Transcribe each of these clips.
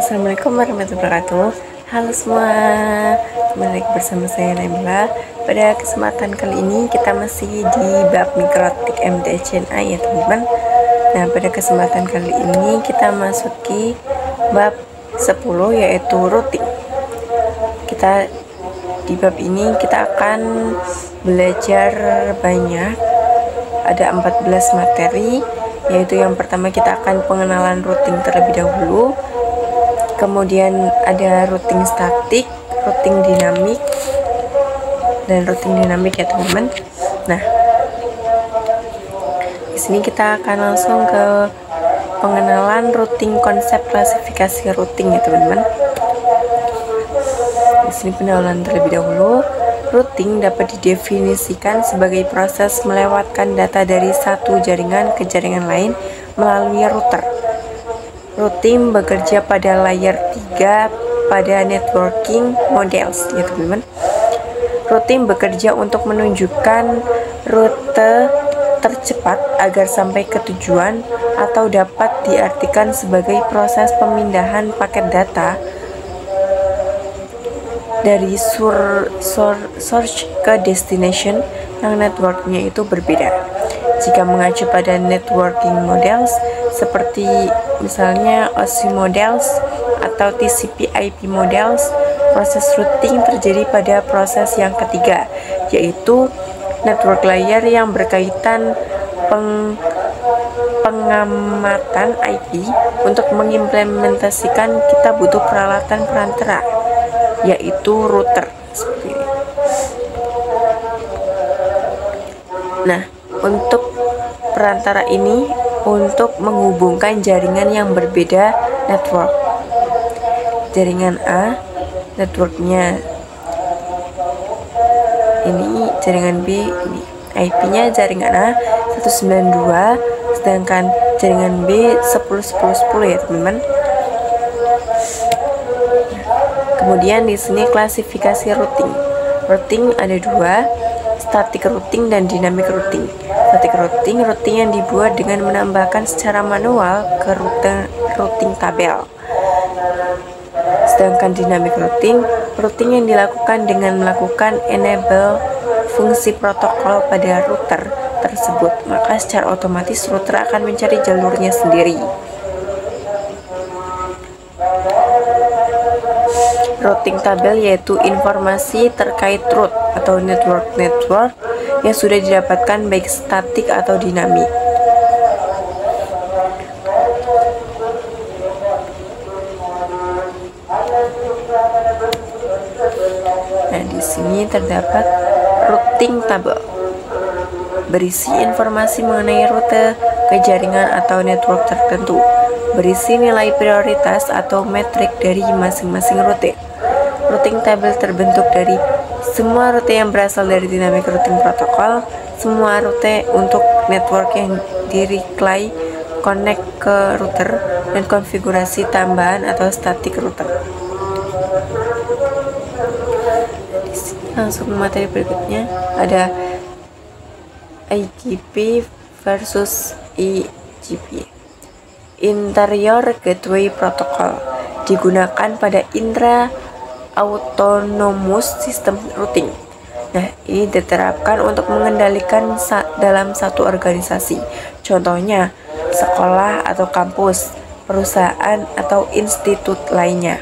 Assalamualaikum warahmatullahi wabarakatuh. Halo semua, kembali lagi bersama saya Nabila. Pada kesempatan kali ini kita masih di bab mikrotik MDCNA ya teman-teman. Nah, pada kesempatan kali ini kita masuki bab 10 yaitu routing. Kita di bab ini kita akan belajar banyak. Ada 14 materi, yaitu yang pertama kita akan pengenalan routing terlebih dahulu. Kemudian ada routing statik, routing dinamik, dan routing dinamik ya teman-teman. Nah, di sini kita akan langsung ke pengenalan routing, konsep klasifikasi routing ya teman-teman. Di sini pengenalan terlebih dahulu. Routing dapat didefinisikan sebagai proses melewatkan data dari satu jaringan ke jaringan lain melalui router. Routing bekerja pada layer 3 pada networking models ya teman-teman. Routing bekerja untuk menunjukkan rute tercepat agar sampai ke tujuan, atau dapat diartikan sebagai proses pemindahan paket data dari source ke destination yang networknya itu berbeda. Jika mengacu pada networking models seperti misalnya OSI models atau TCP/IP models, proses routing terjadi pada proses yang ketiga, yaitu network layer yang berkaitan pengamatan IP. Untuk mengimplementasikan kita butuh peralatan perantara, yaitu router seperti ini. Nah, untuk perantara ini untuk menghubungkan jaringan yang berbeda network. Jaringan A networknya ini, jaringan B ini. IP-nya jaringan A 192, sedangkan jaringan B 10.10.10 ya teman-teman. Kemudian di sini klasifikasi routing. Routing ada dua, static routing dan dynamic routing. Static routing yang dibuat dengan menambahkan secara manual ke routing tabel. Sedangkan dynamic routing yang dilakukan dengan melakukan enable fungsi protokol pada router tersebut, maka secara otomatis router akan mencari jalurnya sendiri. Routing tabel yaitu informasi terkait route atau network yang sudah didapatkan baik statik atau dinamik. Nah, di sini terdapat routing tabel, berisi informasi mengenai rute ke jaringan atau network tertentu, berisi nilai prioritas atau metrik dari masing-masing rute. Routing tabel terbentuk dari semua rute yang berasal dari dynamic routing protokol, semua rute untuk network yang directly connect ke router, dan konfigurasi tambahan atau static router. Langsung ke materi berikutnya, ada IGP versus EGP. Interior Gateway Protocol digunakan pada autonomous system routing. Nah, ini diterapkan untuk mengendalikan dalam satu organisasi. Contohnya, sekolah atau kampus, perusahaan atau institut lainnya.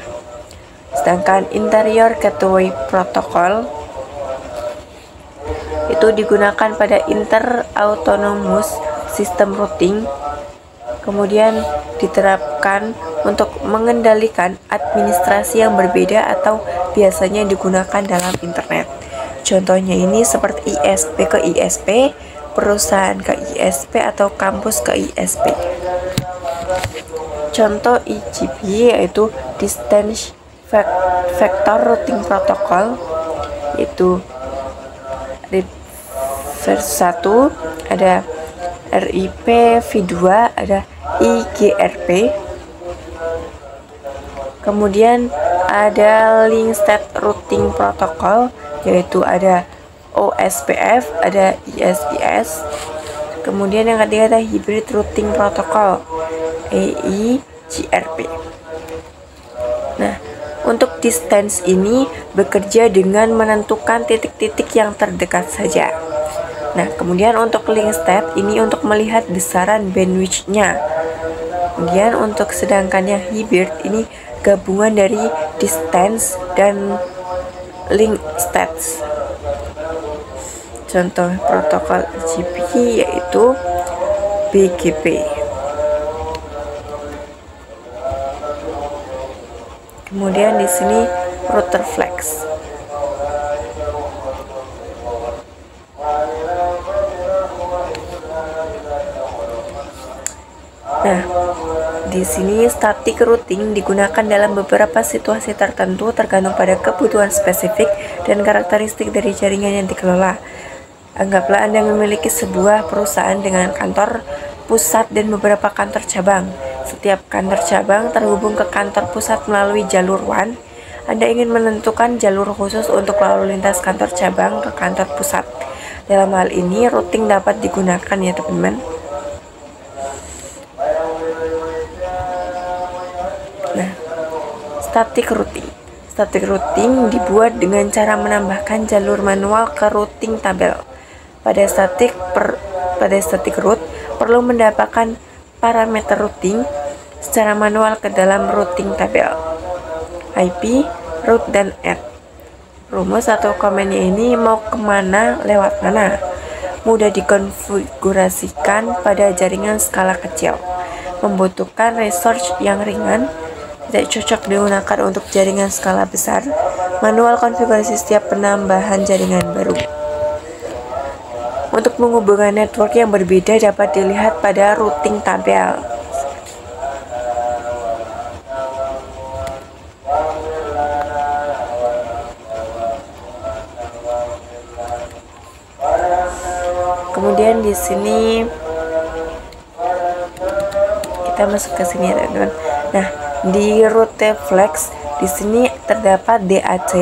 Sedangkan interior gateway protocol itu digunakan pada autonomous system routing, kemudian diterapkan untuk mengendalikan administrasi yang berbeda atau biasanya digunakan dalam internet. Contohnya ini seperti ISP ke ISP, perusahaan ke ISP, atau kampus ke ISP. Contoh IGP yaitu Distance Vector Routing Protocol, yaitu versi 1 ada RIP, V2 ada IGRP. Kemudian ada Link State Routing Protocol, yaitu ada OSPF, ada ISIS. Kemudian yang ketiga ada Hybrid Routing Protocol, EIGRP. Nah, untuk distance ini bekerja dengan menentukan titik-titik yang terdekat saja. Nah, kemudian untuk link state ini untuk melihat besaran bandwidth-nya. Kemudian untuk sedangkan yang hybrid ini gabungan dari distance dan link stats. Contoh protokol IGP yaitu BGP. Kemudian di sini router flex. Nah, di sini static routing digunakan dalam beberapa situasi tertentu tergantung pada kebutuhan spesifik dan karakteristik dari jaringan yang dikelola. Anggaplah Anda memiliki sebuah perusahaan dengan kantor pusat dan beberapa kantor cabang. Setiap kantor cabang terhubung ke kantor pusat melalui jalur WAN. Anda ingin menentukan jalur khusus untuk lalu lintas kantor cabang ke kantor pusat. Dalam hal ini, routing dapat digunakan ya teman-teman. Nah, static routing. Static routing dibuat dengan cara menambahkan jalur manual ke routing tabel. Pada static route perlu mendapatkan parameter routing secara manual ke dalam routing tabel. IP, route, dan add. Rumus atau komennya ini mau kemana, lewat mana. Mudah dikonfigurasikan pada jaringan skala kecil. Membutuhkan resource yang ringan. Tidak cocok digunakan untuk jaringan skala besar. Manual konfigurasi setiap penambahan jaringan baru. Untuk menghubungkan network yang berbeda dapat dilihat pada routing tabel. Kemudian di sini kita masuk ke sini ya teman-teman. Nah, di route flex di sini terdapat DAC,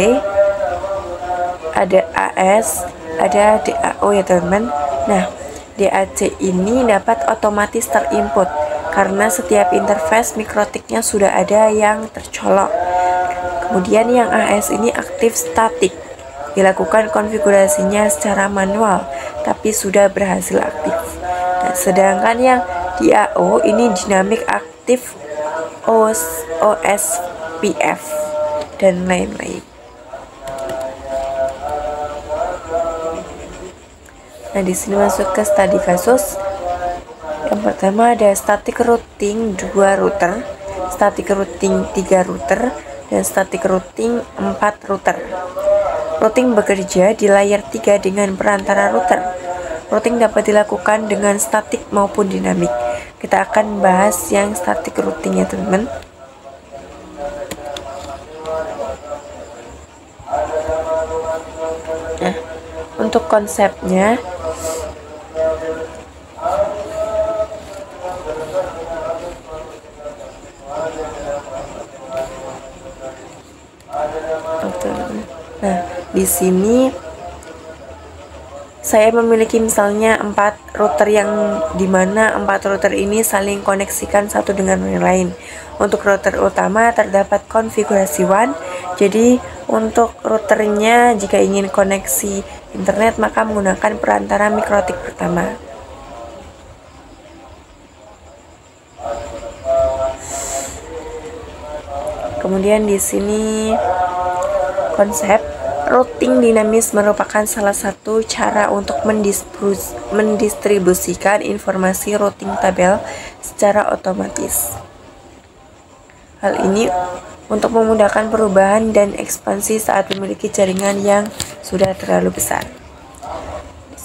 ada AS, ada DAO ya teman-teman. Nah, DAC ini dapat otomatis terinput karena setiap interface mikrotiknya sudah ada yang tercolok. Kemudian yang AS ini aktif statik, dilakukan konfigurasinya secara manual tapi sudah berhasil aktif. Nah, sedangkan yang DAO ini dinamik aktif, OSPF dan lain-lain. Nah, di sini masuk ke studi kasus. Yang pertama ada static routing 2 router, static routing 3 router, dan static routing 4 router. Routing bekerja di layer 3 dengan perantara router. Routing dapat dilakukan dengan statik maupun dinamik. Kita akan bahas yang static routing ya teman-teman. Nah, untuk konsepnya di sini saya memiliki misalnya 4 router yang dimana 4 router ini saling koneksikan satu dengan yang lain. Untuk router utama terdapat konfigurasi WAN. Jadi untuk routernya jika ingin koneksi internet maka menggunakan perantara mikrotik pertama. Kemudian di sini konsep routing dinamis merupakan salah satu cara untuk mendistribusikan informasi routing tabel secara otomatis. Hal ini untuk memudahkan perubahan dan ekspansi saat memiliki jaringan yang sudah terlalu besar.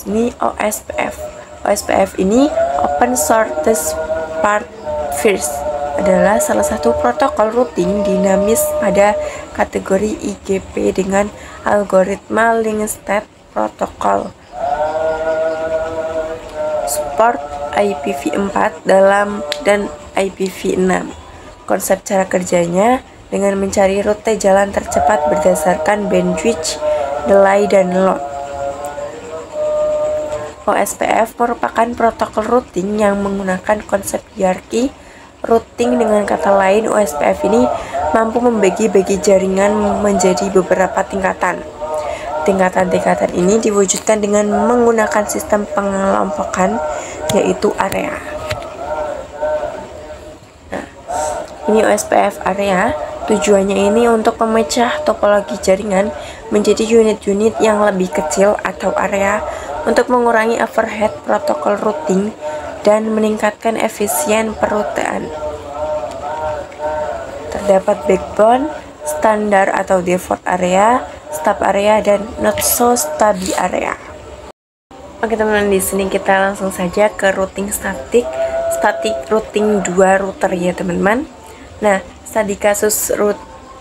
Ini OSPF. OSPF ini Open Shortest Path First adalah salah satu protokol routing dinamis pada kategori IGP dengan algoritma link state protocol. Support IPv4 dan IPv6. Konsep cara kerjanya dengan mencari rute jalan tercepat berdasarkan bandwidth, delay, dan load. OSPF merupakan protokol routing yang menggunakan konsep hierarki routing. Dengan kata lain, OSPF ini mampu membagi-bagi jaringan menjadi beberapa tingkatan. Tingkatan-tingkatan ini diwujudkan dengan menggunakan sistem pengelompokan, yaitu area. Nah, ini OSPF area. Tujuannya ini untuk memecah topologi jaringan menjadi unit-unit yang lebih kecil atau area untuk mengurangi overhead protokol routing dan meningkatkan efisien perutean. Terdapat backbone, standar atau default area, stub area, dan not so stubby area. Oke teman-teman, di sini kita langsung saja ke routing static routing 2 router ya teman-teman. Nah, tadi kasus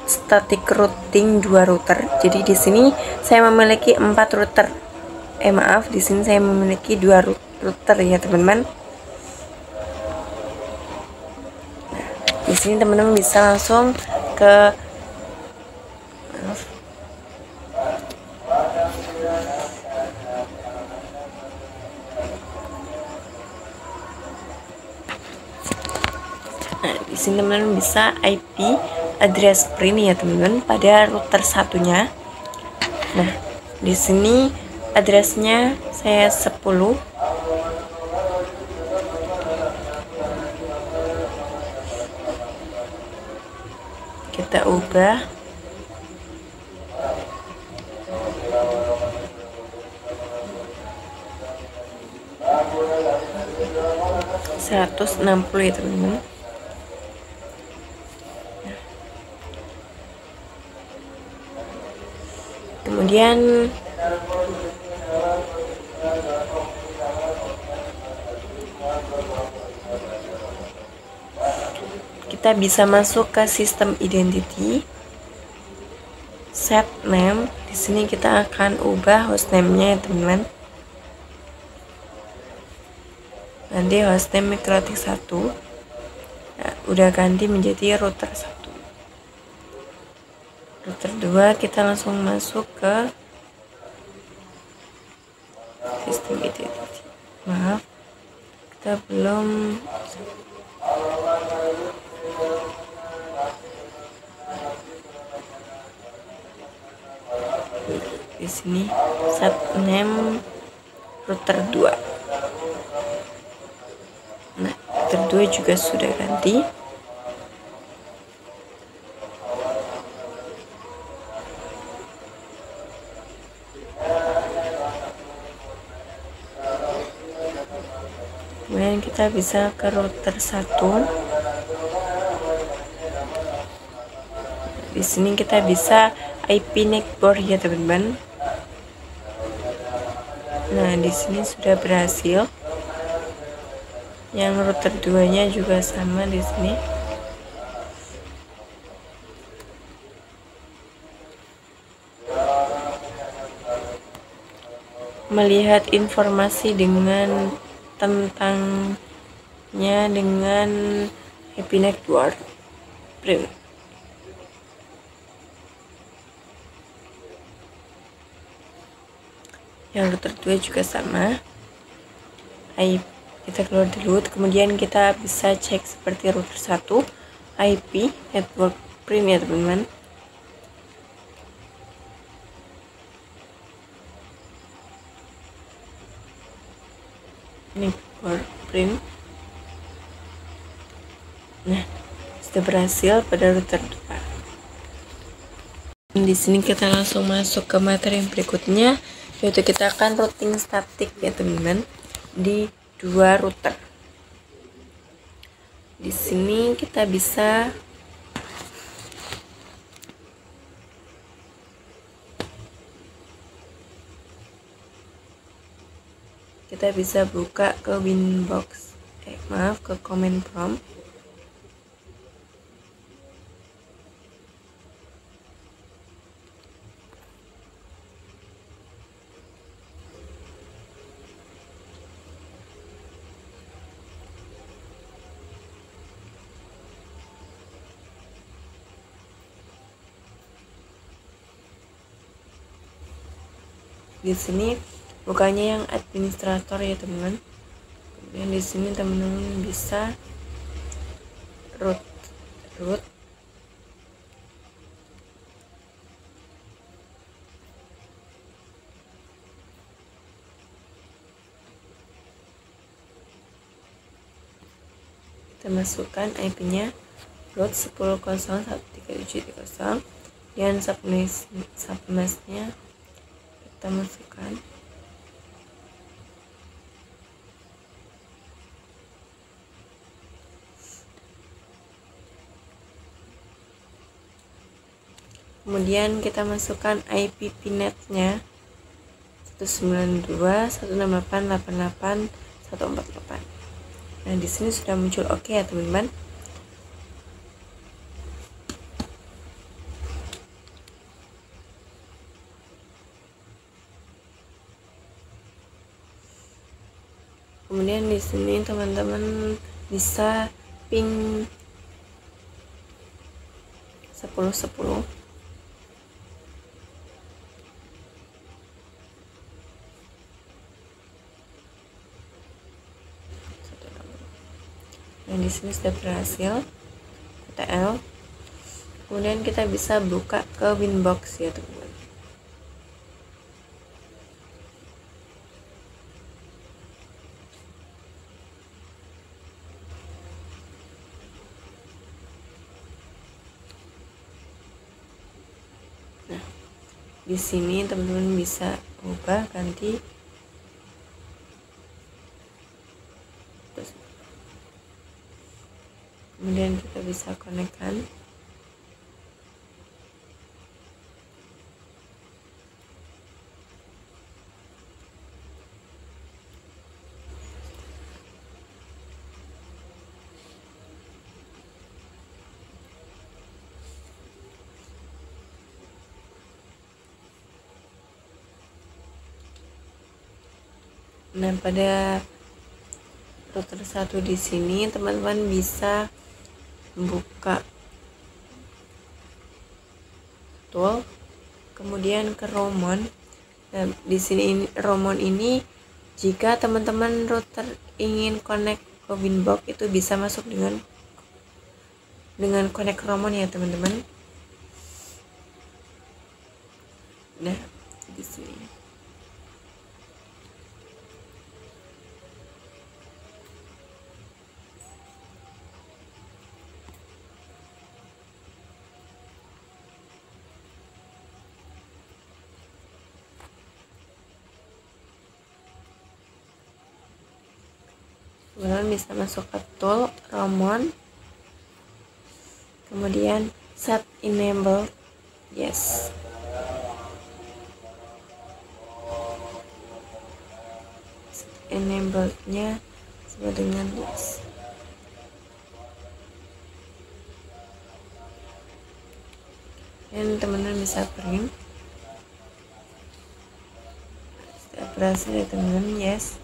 static routing 2 router. Jadi di sini saya memiliki 4 router. Di sini saya memiliki 2 router ya teman-teman. Nah, di sini teman-teman bisa langsung ke di sini teman-teman bisa IP address print ya teman-teman pada router satunya. Nah, di sini addressnya saya 10. Kita ubah (160) ya teman-teman. Kemudian kita bisa masuk ke sistem identity, set name. Di sini kita akan ubah hostname-nya ya teman-teman. Nanti hostname Mikrotik 1. Nah, udah ganti menjadi router 1. Router 2 kita langsung masuk ke sistem identity. Maaf, kita belum. Di sini set name router 2. Nah, router 2 juga sudah ganti. Kemudian kita bisa ke router 1. Di sini kita bisa IP network ya teman-teman. Nah, di sini sudah berhasil. Yang router 2-nya juga sama di sini. Melihat informasi tentangnya dengan IP network print. Yang router 2 juga sama. Kita keluar dulu, kemudian kita bisa cek seperti router 1 IP network print ya teman-teman. Network print. Nah, sudah berhasil pada router 2. Di sini kita langsung masuk ke materi yang berikutnya, yaitu kita akan routing statik ya teman-teman di 2 router. Di sini kita bisa buka ke Winbox, ke command prompt. Di sini Bukannya yang administrator ya teman-teman. Kemudian di sini teman-teman bisa root kita masukkan IP-nya root 10.0.1.3.7.0 dan subnetnya kita masukkan. Kemudian kita masukkan IP PNet-nya 192.168.88.148. Nah, di sini sudah muncul oke ya, teman-teman. Kemudian di sini teman-teman bisa ping 1010. Nah, di sini sudah berhasil TTL. Kemudian kita bisa buka ke Winbox ya, teman-teman. Nah, di sini teman-teman bisa ubah ganti. Kemudian kita bisa konekkan. Nah, pada router 1 di sini teman-teman bisa buka tool, kemudian ke Romon. Nah, di sini Romon ini jika teman-teman router ingin connect ke Winbox itu bisa masuk dengan connect Romon ya, teman-teman. Nah, di sini teman-teman bisa masuk ke tool Romon, kemudian set enable yes. Enable-nya sama dengan yes. Dan teman-teman bisa print. Sudah berhasil ya, teman-teman, yes.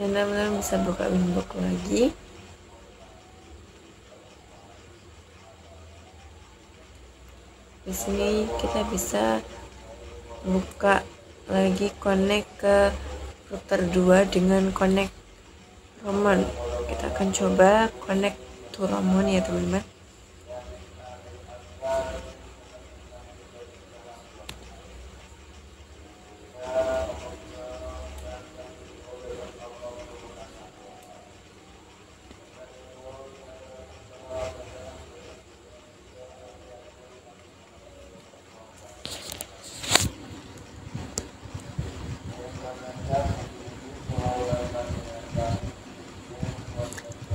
Dan teman-teman bisa buka Winbox lagi. Di sini kita bisa buka lagi connect ke router 2 dengan connect Romon. Kita akan coba connect to Romon ya, teman-teman.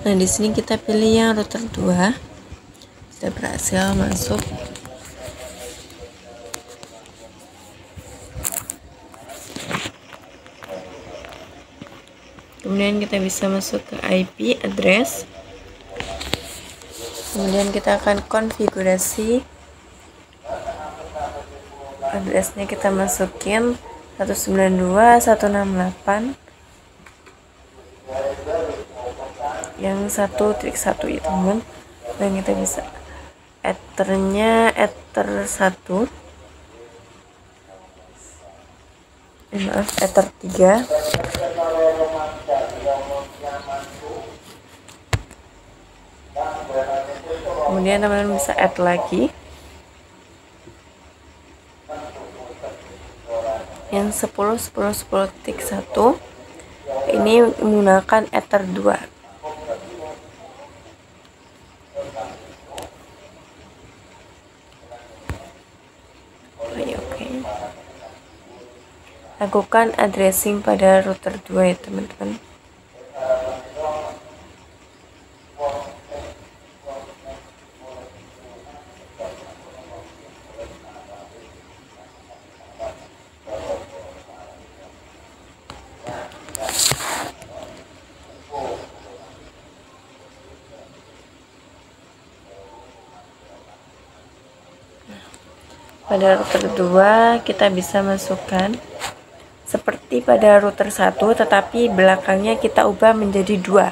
Nah, di sini kita pilih yang router 2. Sudah berhasil masuk. Kemudian kita bisa masuk ke IP address. Kemudian kita akan konfigurasi addressnya, kita masukin 192.168 yang 1.1 ya teman-teman. Dan kita bisa ethernya ether 1, maaf, ether 3. Kemudian teman-teman bisa add lagi yang 10.10.10.1. Ini menggunakan ether 2. Oke. Lakukan addressing pada router 2 ya teman-teman. Pada router 2 kita bisa masukkan seperti pada router 1, tetapi belakangnya kita ubah menjadi 2.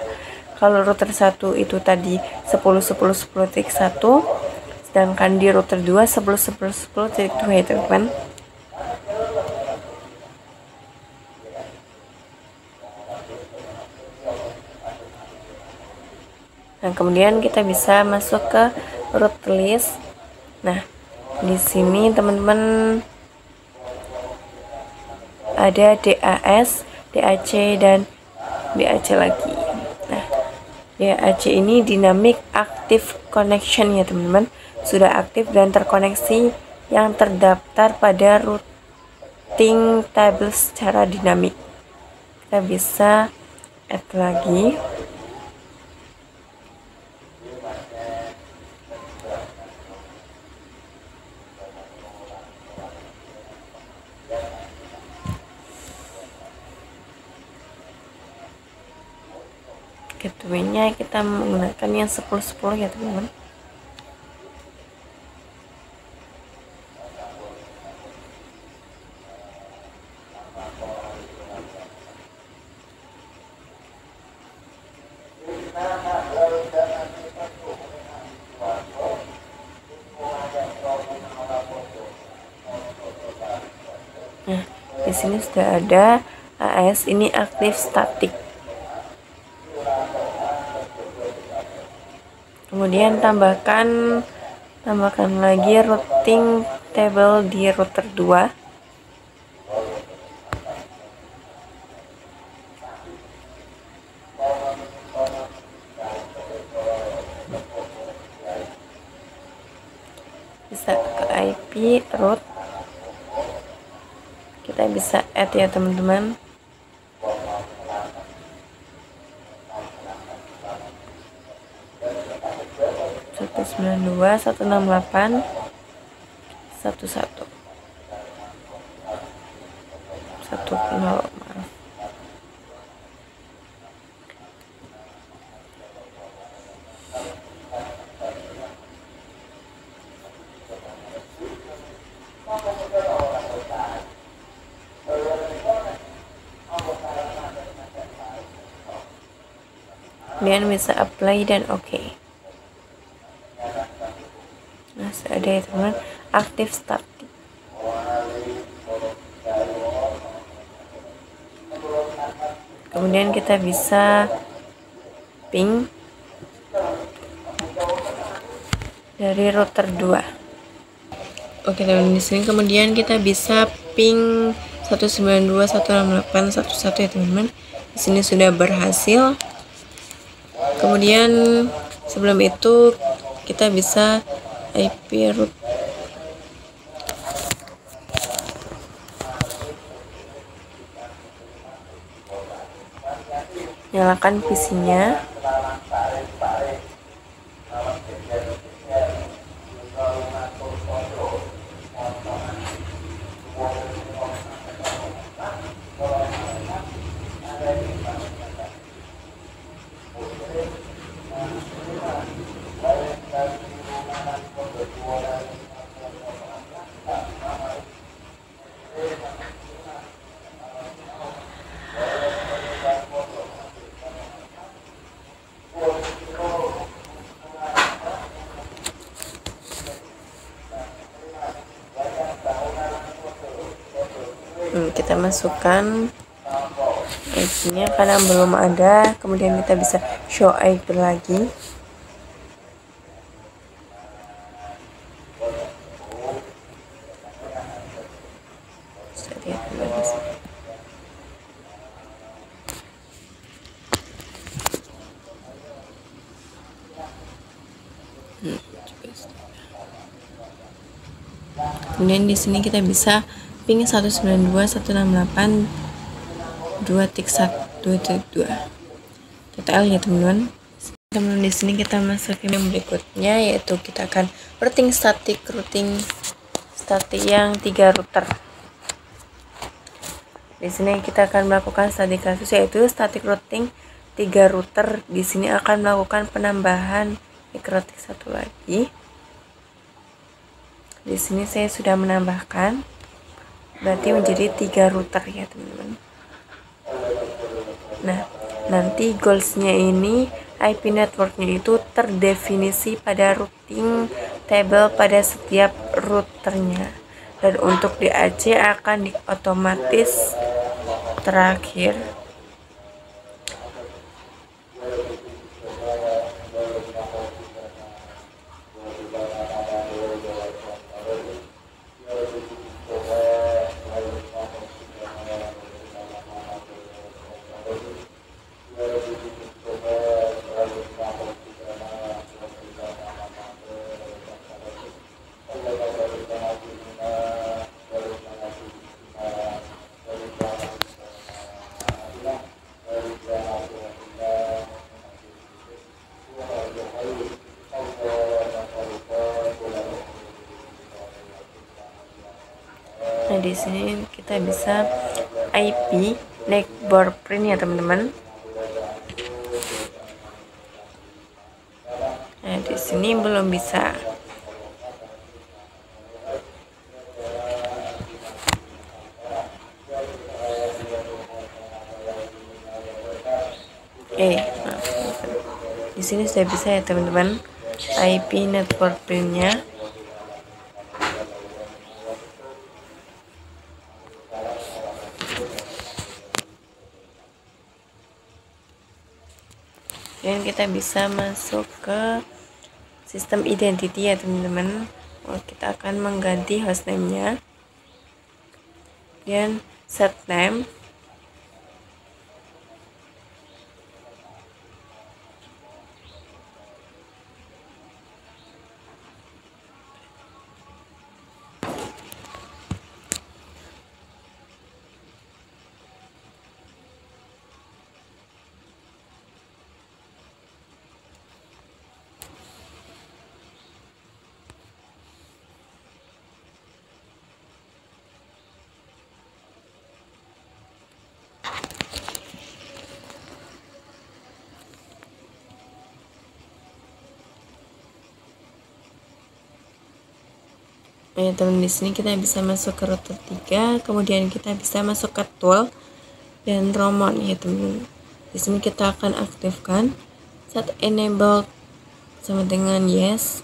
Kalau router 1 itu tadi 10.10.10.1, sedangkan di router 2 10.10.10.2 ya teman-teman. Nah, kemudian kita bisa masuk ke root list. Nah, di sini teman-teman ada DAS, DAC, dan DAC lagi. Nah, DAC ini Dynamic Active Connection ya teman-teman, sudah aktif dan terkoneksi yang terdaftar pada routing table secara dinamik. Kita bisa add lagi. Gateway-nya kita menggunakan yang 10.10 ya teman-teman. Nah, di sini sudah ada AS ini aktif static. Kemudian tambahkan lagi routing table di router 2. Bisa ke IP root. Kita bisa add ya teman-teman. Satu 168 11 10, maaf. Kemudian bisa apply dan oke. Nah, sudah ada ya teman-teman, aktif static. Kemudian kita bisa ping dari router 2. Oke teman-teman, di sini kemudian kita bisa ping 192.168.11 ya teman-teman. Di sini sudah berhasil. Kemudian sebelum itu kita bisa IP root. Nyalakan PC-nya. masukkan IP-nya karena belum ada, kemudian kita bisa show IP lagi. Kemudian di sini kita bisa ping 192.168.2.1.2 TTL ya teman-teman. Di sini kita masukin yang berikutnya, yaitu kita akan routing static yang 3 router. Di sini kita akan melakukan static kasus, yaitu static routing 3 router. Di sini akan melakukan penambahan mikrotik satu lagi. Di sini saya sudah menambahkan, berarti menjadi 3 router ya teman-teman. Nah, nanti goalsnya ini IP networknya itu terdefinisi pada routing table pada setiap routernya, dan untuk di AC akan otomatis terakhir. Nah, di sini kita bisa IP neighbor print ya teman-teman. Nah, di sini belum bisa. Maaf. Di sini sudah bisa ya teman-teman, IP network printnya. Dan kita bisa masuk ke sistem identity ya teman-teman. Kita akan mengganti hostname-nya dan set name. Teman, di sini kita bisa masuk ke router 3, kemudian kita bisa masuk ke tool dan Roman ya teman. Di sini kita akan aktifkan set enable sama dengan yes,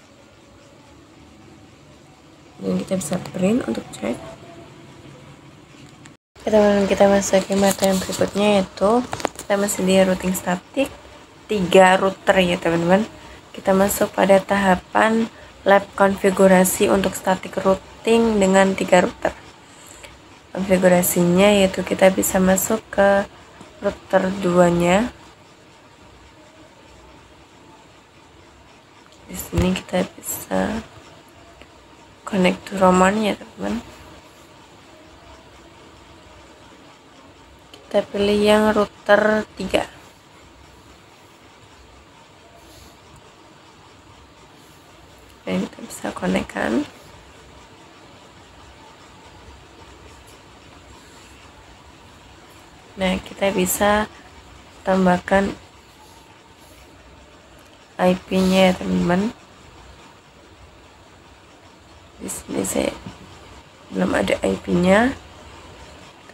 dan kita bisa print untuk cek. Teman-teman, kita masuk ke metode yang berikutnya, yaitu kita masih di routing static 3 router ya teman-teman. Kita masuk pada tahapan lab konfigurasi untuk static routing dengan 3 router. Konfigurasinya yaitu kita bisa masuk ke router 2-nya. Di sini kita bisa connect to Roman ya teman. Kita pilih yang router 3. Dan kita bisa konekkan. Nah, kita bisa tambahkan IP-nya ya teman-teman. Di sini saya belum ada IP-nya.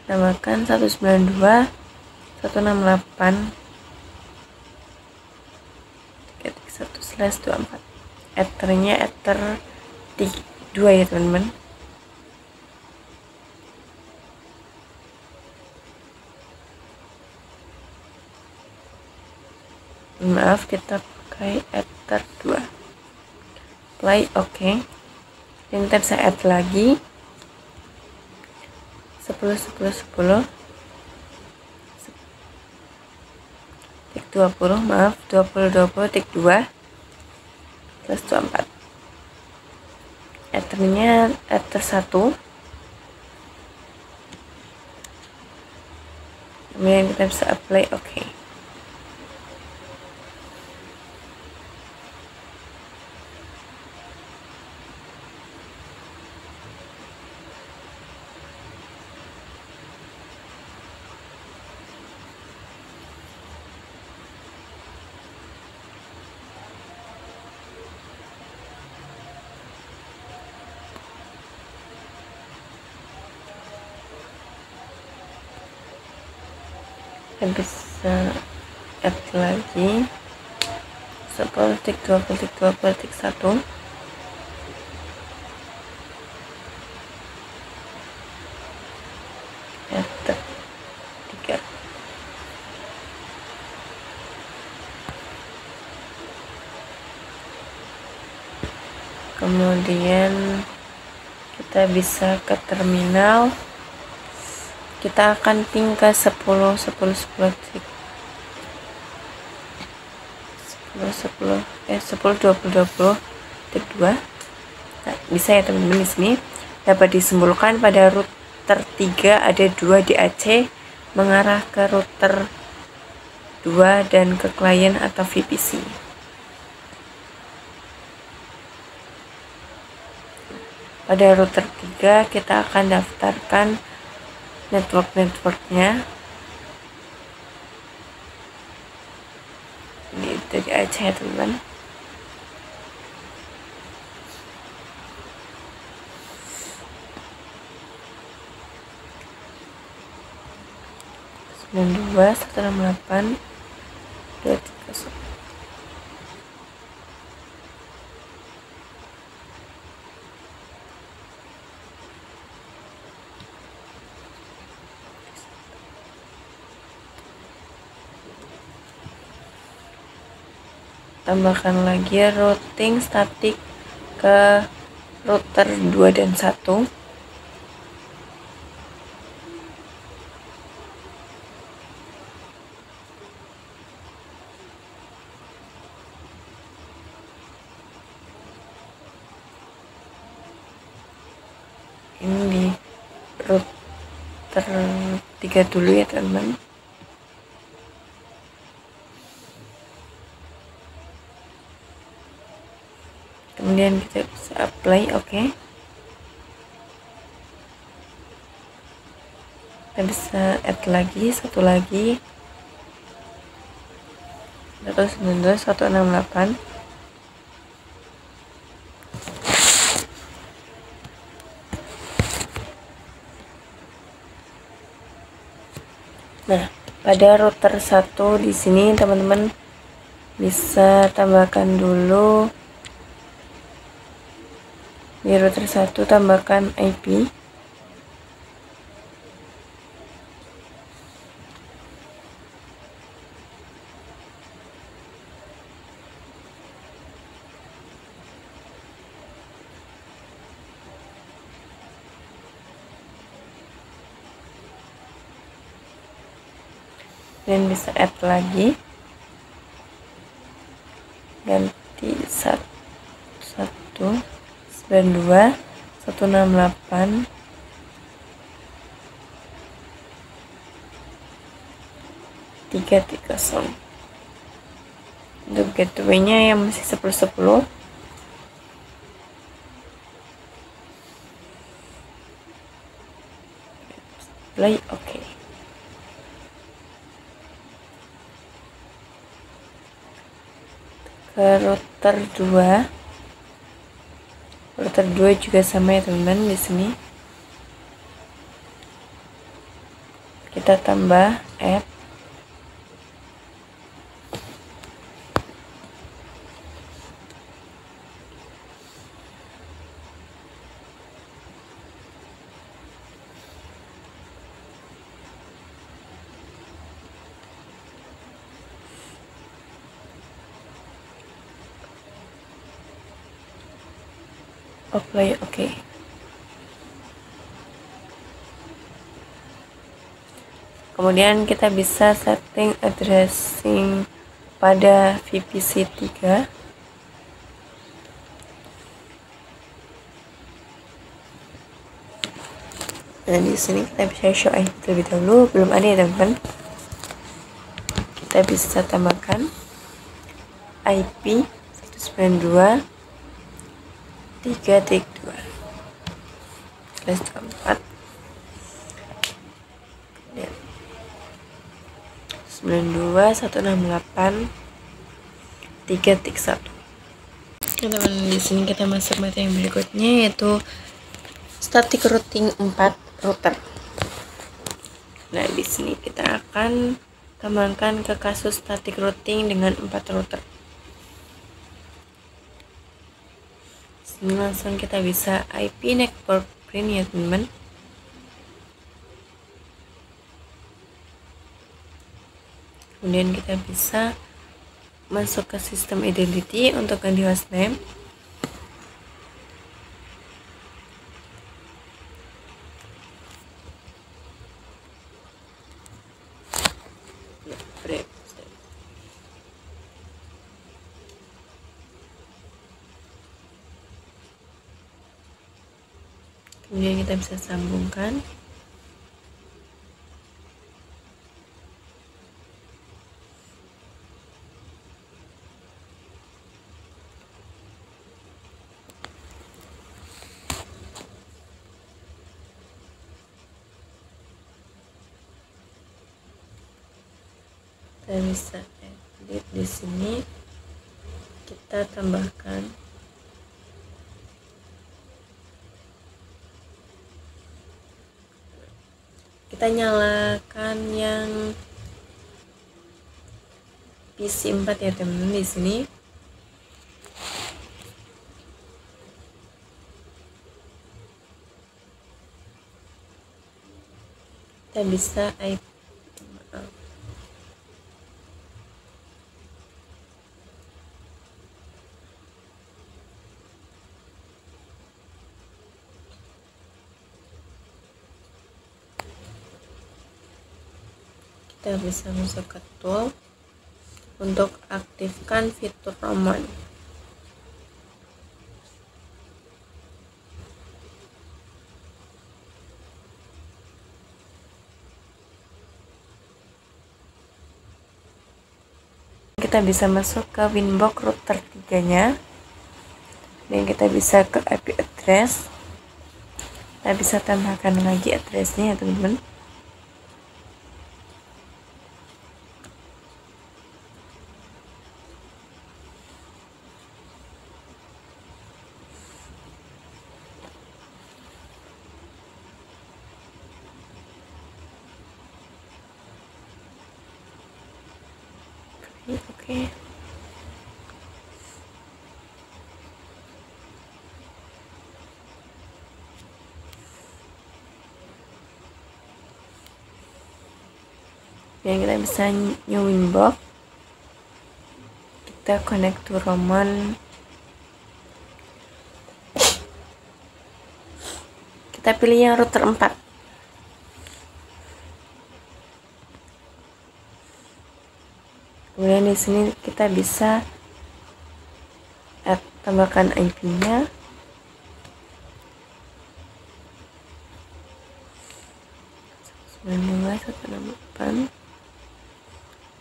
Tambahkan 192.168.3.1/24. Ethernya ether 2 ya teman-teman. maaf, kita pakai ether 2. Play oke. Ini kita bisa add lagi 10 10 10 tik 20, maaf, 20 20 tik 2 plus 24. Ethernya ether 1. Kemudian kita bisa apply oke. Kita bisa add lagi 10 tik 20 tik 20 tik 1. Ether 3. Kemudian kita bisa ke terminal. Kita akan ping ke 10 10 10 tik 10 20 20 tik 2. Nah, bisa ya teman-teman, di sini dapat disimpulkan pada router 3 ada 2 DAC mengarah ke router 2 dan ke klien atau VPC. Pada router 3 kita akan daftarkan networknya. Ini dari Aceh ya teman-teman. Dua 168 230. Tambahkan lagi routing statik ke router 2 dan 1. Ini di router 3 dulu ya teman-teman. Kemudian kita bisa apply oke. Kita bisa add lagi satu lagi 192 168. Nah, pada router 1 di sini teman-teman bisa tambahkan dulu di router 1, tambahkan IP. Dan bisa add lagi, ganti 192 168 330. Untuk gateway-nya yang masih 1010. Play oke. Ke router 2. Router 2 juga sama ya teman-teman, di sini kita tambah add apply oke. Kemudian kita bisa setting addressing pada VPC 3. Nah, di sini kita bisa show IP terlebih dahulu, belum ada ya teman-teman. Kita bisa tambahkan IP 192.3.2/24 92.168.3.1. Teman-teman, di sini kita masuk materi yang berikutnya, yaitu static routing 4 router. Nah, di sini kita akan kembangkan ke kasus static routing dengan 4 router. Sini langsung kita bisa IP network print ya teman-teman. Kemudian kita bisa masuk ke sistem identity untuk ganti hostname. Kemudian kita bisa sambungkan. Kita bisa edit di sini, kita tambahkan kita nyalakan yang PC 4 ya teman-teman. Di sini kita bisa kita bisa masuk ke tool untuk aktifkan fitur Roman. Kita bisa masuk ke Winbox router 3-nya, dan kita bisa ke IP address. Kita bisa tambahkan lagi addressnya ya teman-teman. Oke. Dan kita bisa new Winbox. Kita connect to Roman. Kita pilih yang router 4. Kemudian di sini kita bisa tambahkan IP-nya.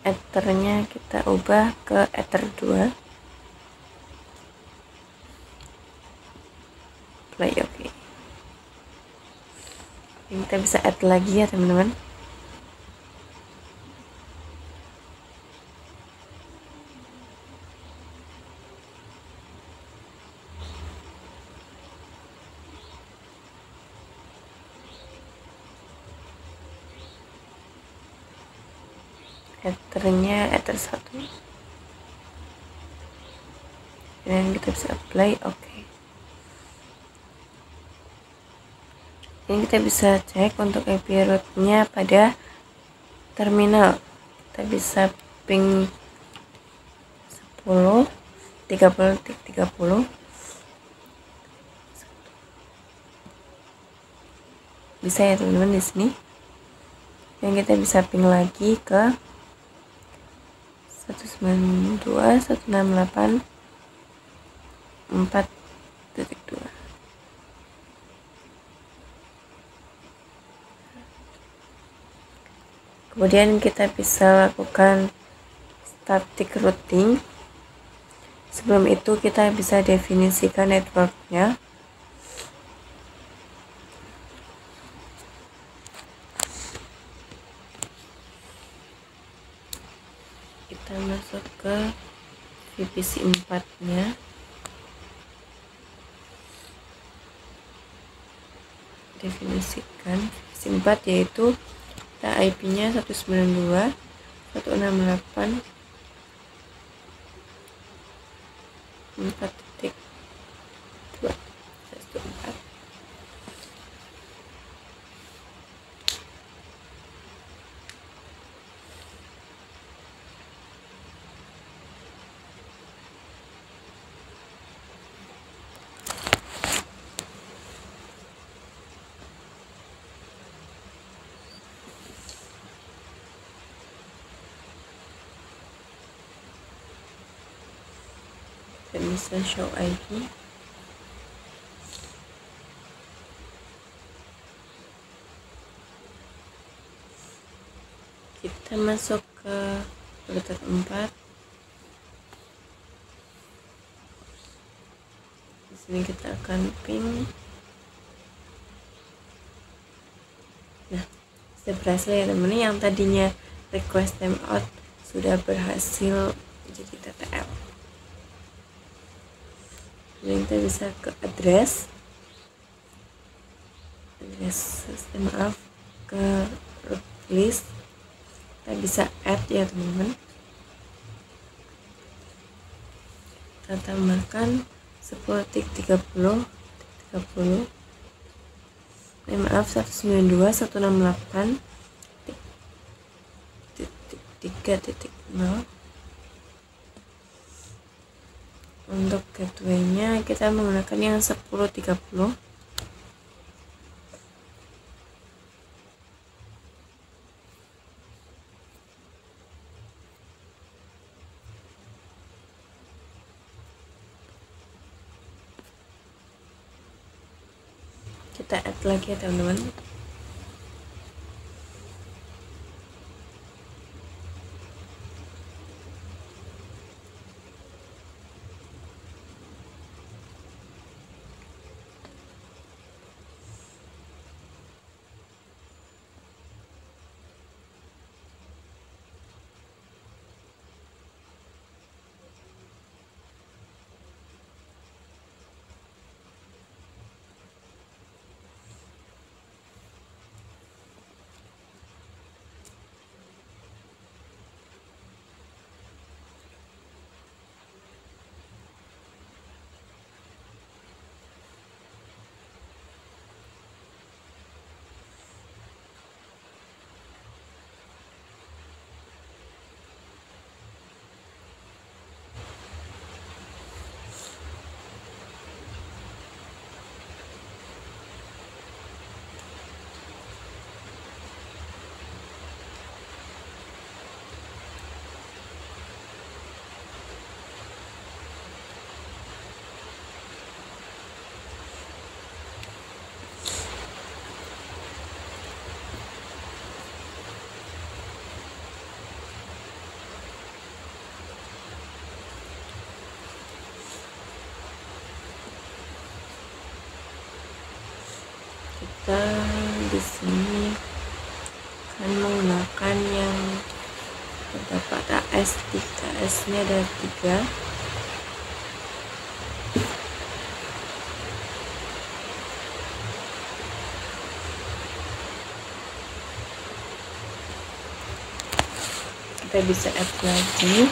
Ethernya kita ubah ke Ether 2. Play oke. Ini kita bisa add lagi ya teman-teman. Ethernya Ether 1, dan kita bisa apply oke. Ini kita bisa cek untuk IP route-nya pada terminal. Kita bisa ping 10 30 30 bisa ya teman-teman di sini. Dan kita bisa ping lagi ke 192.168.4.2. Kemudian kita bisa lakukan static routing. Sebelum itu kita bisa definisikan networknya. Kita masuk ke VPC 4 nya, definisikan VPC 4 yaitu kita IP nya 192.168.4.2. Kita bisa show IP. Kita masuk ke router 4. Di sini kita akan ping. Nah, sudah berhasil ya teman-teman. Yang tadinya request timeout sudah berhasil menjadi TTL. Kemudian kita bisa ke address sistem, ke root list. Kita bisa add ya teman-teman. Kita tambahkan 10.30. Maaf, 192.168.3.0. Untuk gateway-nya kita menggunakan yang 10.30. Kita add lagi ya teman-teman. Kita di sini akan menggunakan yang terdapat AS. AS-nya ada 3. Kita bisa add lagi.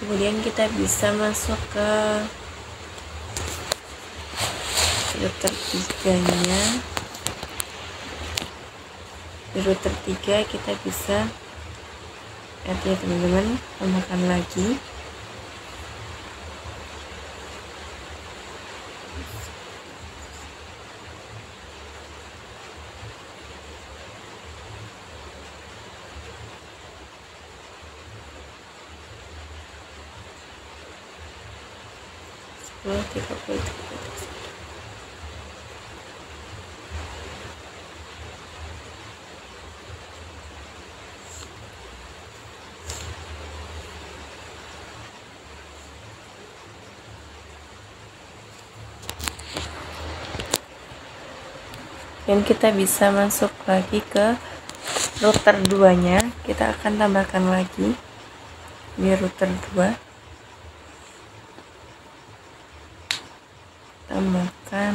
Kemudian kita bisa masuk ke router 3-nya. Di router 3 kita bisa lihat ya teman-teman, tambahkan lagi. Dan kita bisa masuk lagi ke router 2-nya. Kita akan tambahkan lagi di router 2. Tambahkan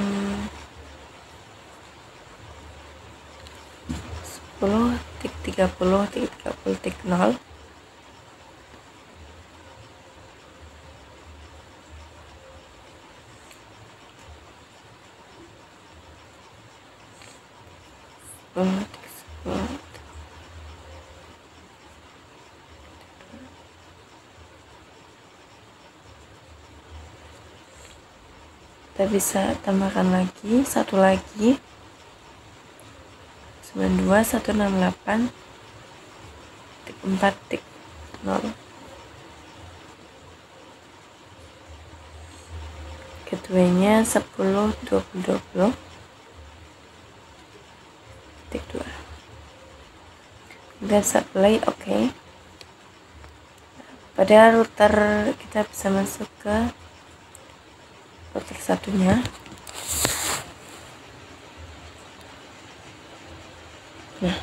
10.30.30.0. Kita bisa tambahkan lagi satu lagi 92.168.4.0. gateway-nya 10.20.20.2. Kita bisa play, oke. Pada router kita bisa masuk ke router satunya. Nah,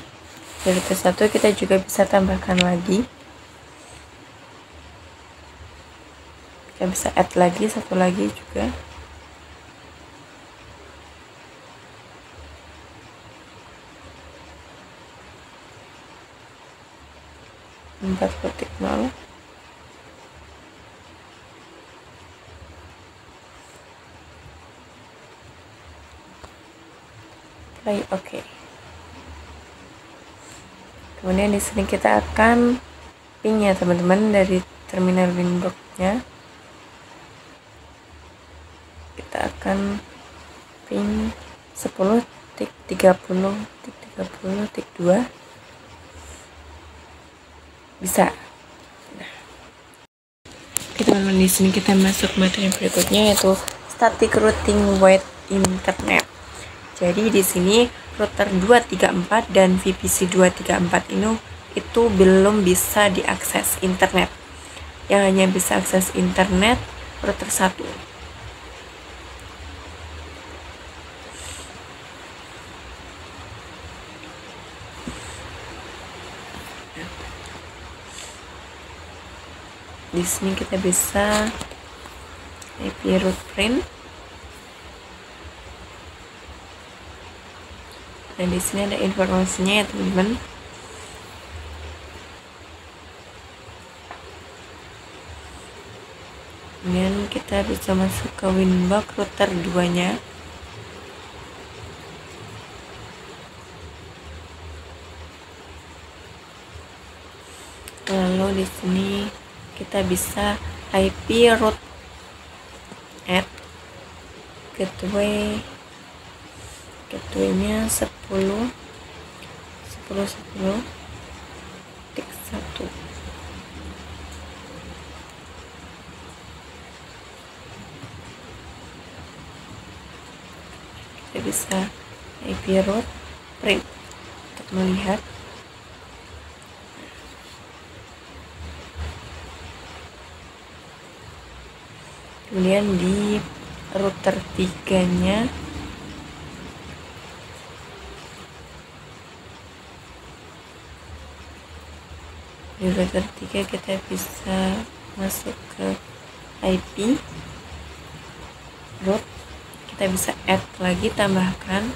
dari router 1 kita juga bisa tambahkan lagi. Kita bisa add lagi satu lagi juga. Empat titik nol. Play, oke. Kemudian di sini kita akan ping ya teman-teman dari terminal Winbox-nya. Kita akan ping 10.30.30.2. Bisa. Nah. Oke teman-teman, di sini kita masuk materi berikutnya yaitu static routing wide internet. Jadi di sini router 234 dan VPC 234 ini itu belum bisa diakses internet. Yang hanya bisa akses internet router 1. Di sini kita bisa IP route print. Dan di sini ada informasinya ya teman-teman. Kemudian kita bisa masuk ke Winbox router 2-nya. Lalu di sini kita bisa IP route add gateway. Gateway-nya 10.10.10.1. Kita bisa IP route print untuk melihat. Kemudian di router 3-nya di router 3 kita bisa masuk ke IP route. Kita bisa add lagi, tambahkan.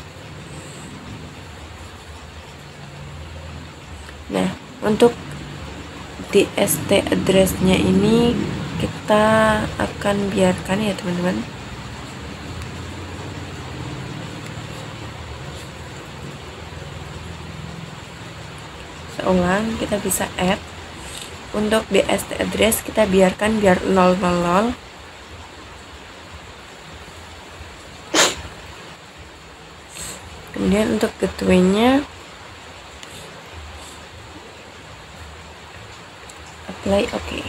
Nah, untuk DST address-nya ini kita akan biarkan ya teman-teman. Seulang kita bisa add. Untuk DST address kita biarkan biar 000. Kemudian untuk gateway-nya apply oke.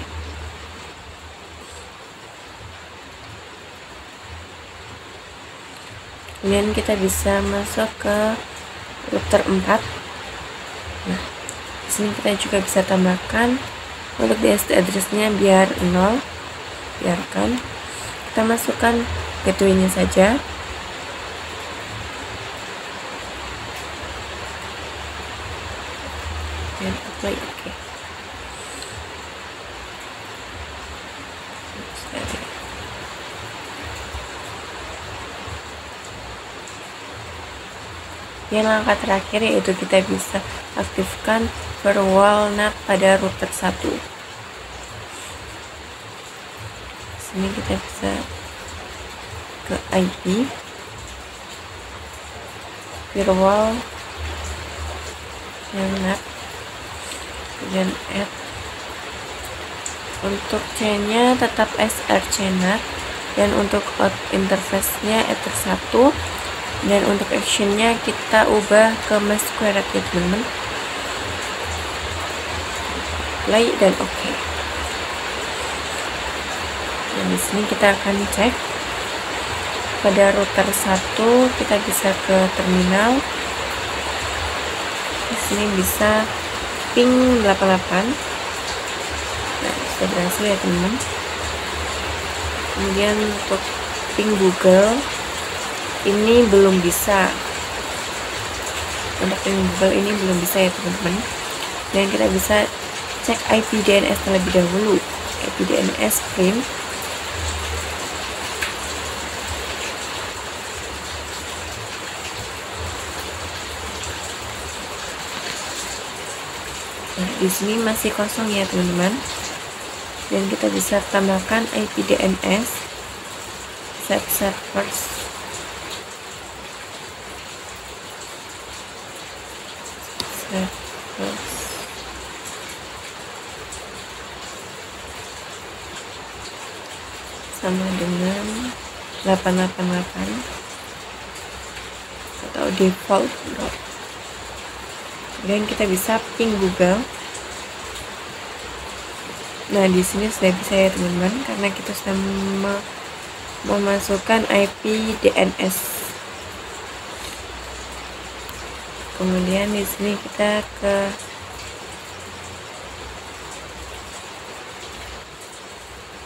Kemudian kita bisa masuk ke router 4. Nah, di sini kita juga bisa tambahkan untuk DST address-nya biar 0. Biarkan. Kita masukkan gateway-nya saja. Dan apply oke. Yang langkah terakhir yaitu kita bisa aktifkan firewall NAT pada router 1. Sini kita bisa ke IP firewall yang NAT, kemudian add. Untuk chainnya tetap srcNAT, dan untuk out interface-nya Ether 1, dan untuk actionnya kita ubah ke Masquerade ya teman-teman. Play dan oke. Nah, di sini kita akan cek pada router 1, kita bisa ke terminal. Di sini bisa ping 88. Nah, sudah berhasil ya teman-teman. Kemudian untuk ping Google ini belum bisa. Untuk ping Google ini belum bisa ya teman-teman. Dan kita bisa cek IP DNS terlebih dahulu. IP DNS print. Nah, di sini masih kosong ya teman-teman. Dan kita bisa tambahkan IP DNS set servers. Sama dengan 888 atau default. Kemudian kita bisa ping Google. Nah, di sini sudah bisa ya teman-teman, karena kita sudah memasukkan IP DNS. Kemudian di sini kita ke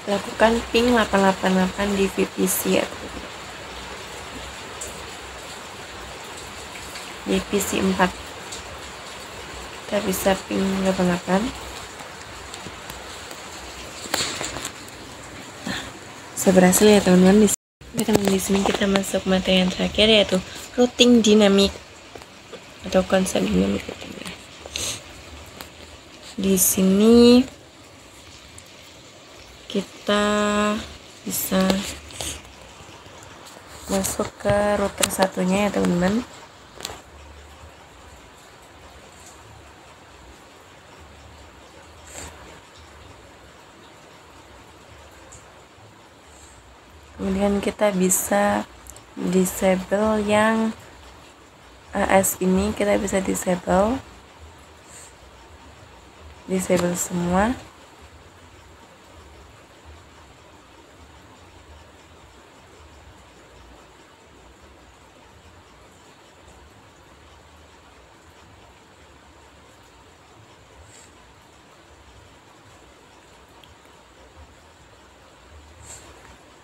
lakukan ping 888 di VPC ya teman-teman. Di PC 4 kita bisa ping 88. Bisa berhasil ya teman-teman. Di sini kita masuk materi yang terakhir yaitu routing dinamik atau konsep dinamik. Di sini kita bisa masuk ke router satunya ya teman-teman. Kemudian kita bisa disable yang AS ini, kita bisa disable semua.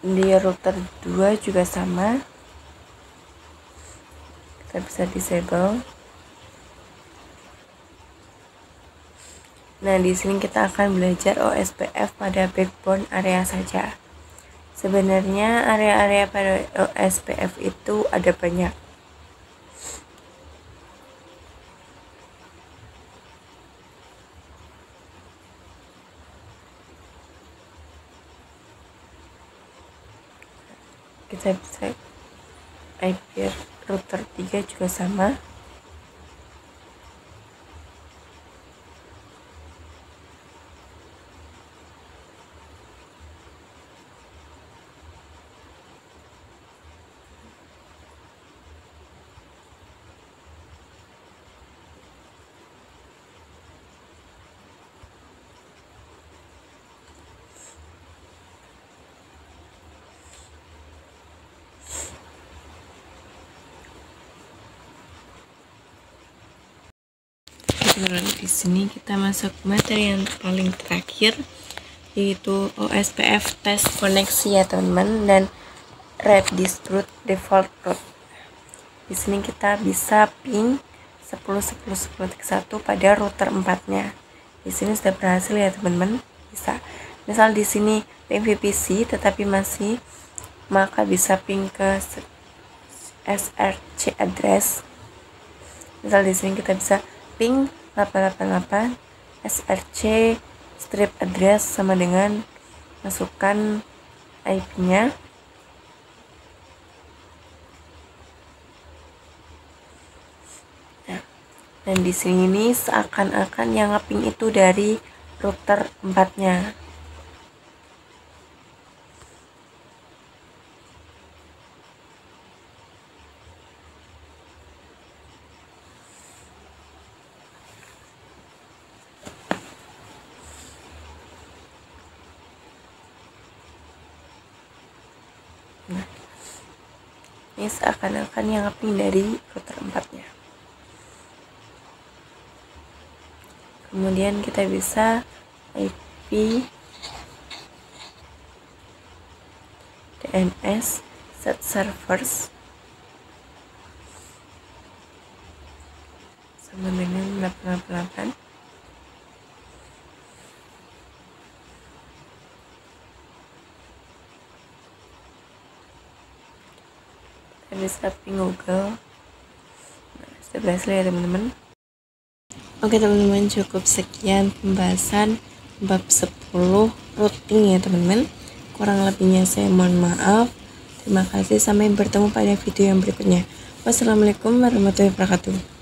Di router 2 juga sama, kita bisa disable. Nah, di sini kita akan belajar OSPF pada backbone area saja. Sebenarnya area-area pada OSPF itu ada banyak. kita bisa IP router 3 juga sama. Di sini kita masuk materi yang paling terakhir, yaitu OSPF test koneksi ya teman-teman, dan red distribute default route. Di sini kita bisa ping 10.10.10.1 pada router 4-nya. Di sini sudah berhasil ya teman-teman. Bisa. Misal di sini ping VPC tetapi masih, maka bisa ping ke SRC address. Misal di sini kita bisa ping 888 SRC strip address sama dengan masukkan IP-nya. Nah, dan di sini seakan-akan yang ngeping itu dari router 4-nya. Nah, ini seakan-akan yang ngeping dari router 4-nya. Kemudian kita bisa IP DNS set servers sama dengan 888. Kita bisa ping Google. Nah, sudah berhasil ya teman-teman. Oke teman-teman, cukup sekian pembahasan bab 10 routing ya teman-teman. Kurang lebihnya saya mohon maaf. Terima kasih, sampai bertemu pada video yang berikutnya. Wassalamualaikum warahmatullahi wabarakatuh.